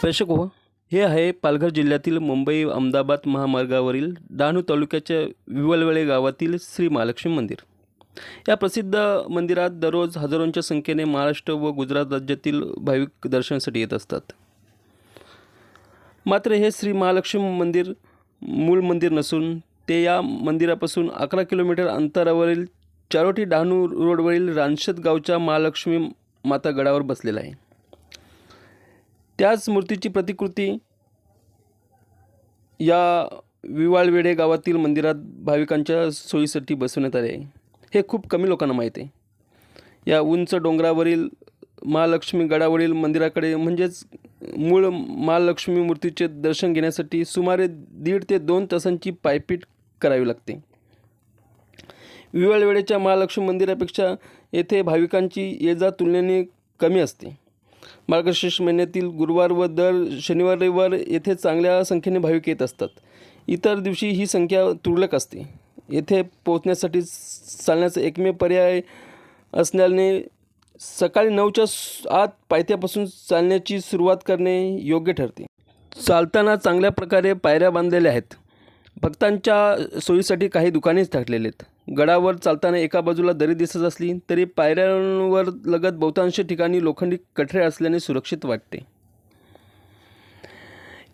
प्रेक्षक हो, हे आहे पालघर जिल्ह्यातील मुंबई अहमदाबाद महामार्गावरील डहाणू तालुक्याच्या विवलवेळे गावातील श्री महालक्ष्मी मंदिर. या प्रसिद्ध मंदिरात दररोज हजारोंच्या संख्येने महाराष्ट्र व गुजरात राज्यातील भाविक दर्शनासाठी येत असतात. मात्र हे श्री महालक्ष्मी मंदिर मूळ मंदिर नसून ते या मंदिरापासून 11 किलोमीटर अंतरावरील चारोटी डहाणू रोडवरील रानशेत गावच्या महालक्ष्मी माता गडावर बसलेलं आहे. त्याच मूर्तीची प्रतिकृती या विवाळवेढे गावातील मंदिरात भाविकांच्या सोयीसाठी बसवण्यात आले आहे. हे खूप कमी लोकांना माहीत आहे. या उंच डोंगरावरील महालक्ष्मी गडावरील मंदिराकडे म्हणजेच मूळ महालक्ष्मी मूर्तीचे दर्शन घेण्यासाठी सुमारे 1.5 ते 2 तासांची पायपीट करावी लागते. विवाळवेढेच्या महालक्ष्मी मंदिरापेक्षा येथे भाविकांची ये-जा तुलनेने कमी असते. मार्गशीर्ष महिन्यातील गुरुवार व दर शनिवार रविवार येथे चांगल्या संख्येने भाविक येत असतात. इतर दिवशी ही संख्या तुरळक असते. येथे पोहोचण्यासाठी चालण्याचा एकमेव पर्याय असल्याने सकाळी 9च्या आत पायथ्यापासून चालण्याची सुरुवात करणे योग्य ठरते. चालताना चांगल्या प्रकारे पायऱ्या बांधलेल्या आहेत. भक्तांच्या सोयीसाठी काही दुकानेच टाकलेले आहेत. गडावर चालताना एका बाजूला दरी दिसत असली तरी पायऱ्यांवर लगत बहुतांश ठिकाणी लोखंडी कठडे असल्याने सुरक्षित वाटते.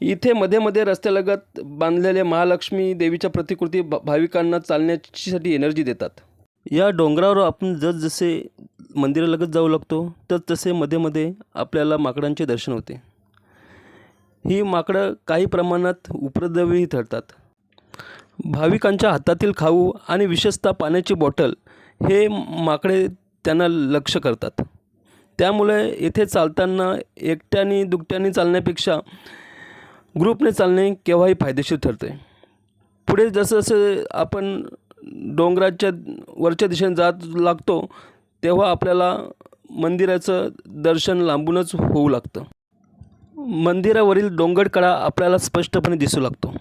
इथे मध्ये मध्ये रस्त्यालगत बांधलेल्या महालक्ष्मी देवीच्या प्रतिकृती भाविकांना चालण्यासाठी एनर्जी देतात. या डोंगरावर आपण जसजसे मंदिरालगत जाऊ लागतो तसे मध्ये मध्ये आपल्याला माकडांचे दर्शन होते. ही माकडं काही प्रमाणात उपद्रवी ठरतात. भाविकांच्या हातातील खाऊ आणि विशेषतः पाण्याची बॉटल हे माकडे त्यांना लक्ष्य करतात. त्यामुळे येथे चालताना एकट्याने दुकट्याने चालण्यापेक्षा ग्रुपने चालणे केव्हाही फायदेशीर ठरते. पुढे जसं आपण डोंगराच्या वरच्या दिशेने जात लागतो तेव्हा आपल्याला मंदिराचं दर्शन लांबूनच होऊ लागतं. मंदिरावरील डोंगरकडा आपल्याला स्पष्टपणे दिसू लागतो.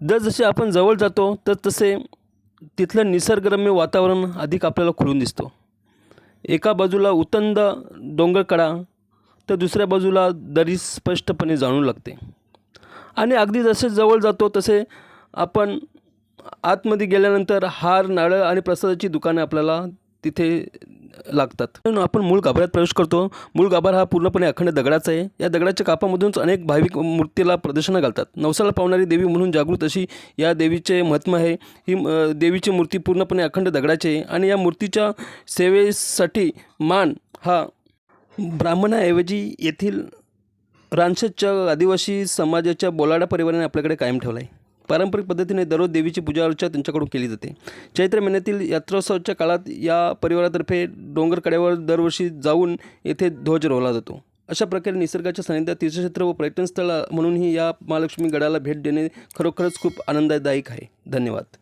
जसजसे आपण जवळ जातो तसे तिथलं निसर्गरम्य वातावरण अधिक आपल्याला खुलून दिसतो. एका बाजूला उतंद डोंगरकडा तर दुसऱ्या बाजूला दरी स्पष्टपणे जाणू लागते. आणि अगदी जसे जवळ जातो तसे आपण आतमध्ये गेल्यानंतर हार, नारळ आणि प्रसादाची दुकाने आपल्याला तिथे लागतात. आपण मूळ गाभाऱ्यात प्रवेश करतो. मूळ गाभारा हा पूर्णपणे अखंड दगडाचा आहे. या दगडाच्या कापामधूनच अनेक भाविक मूर्तीला प्रदर्शनं घालतात. नवसाला पावणारी देवी म्हणून जागृत अशी या देवीचे महत्त्व आहे. ही देवीची मूर्ती पूर्णपणे अखंड दगडाची आहे आणि या मूर्तीच्या सेवेसाठी मान हा ब्राह्मणाऐवजी येथील रानशेतच्या आदिवासी समाजाच्या बोलाडा परिवाराने आपल्याकडे कायम ठेवला आहे. पारंपरिक पद्धतीने दररोज देवीची पूजा अर्चा त्यांच्याकडून केली जाते. चैत्र महिन्यातील यात्रोत्सवाच्या काळात या परिवारातर्फे डोंगरकड्यावर दरवर्षी जाऊन येथे ध्वज रोवला जातो. अशा प्रकारे निसर्गाच्या सानिध्यात तीर्थक्षेत्र व पर्यटनस्थळ म्हणूनही या महालक्ष्मी गडाला भेट देणे खरोखरच खूप आनंददायक आहे. धन्यवाद.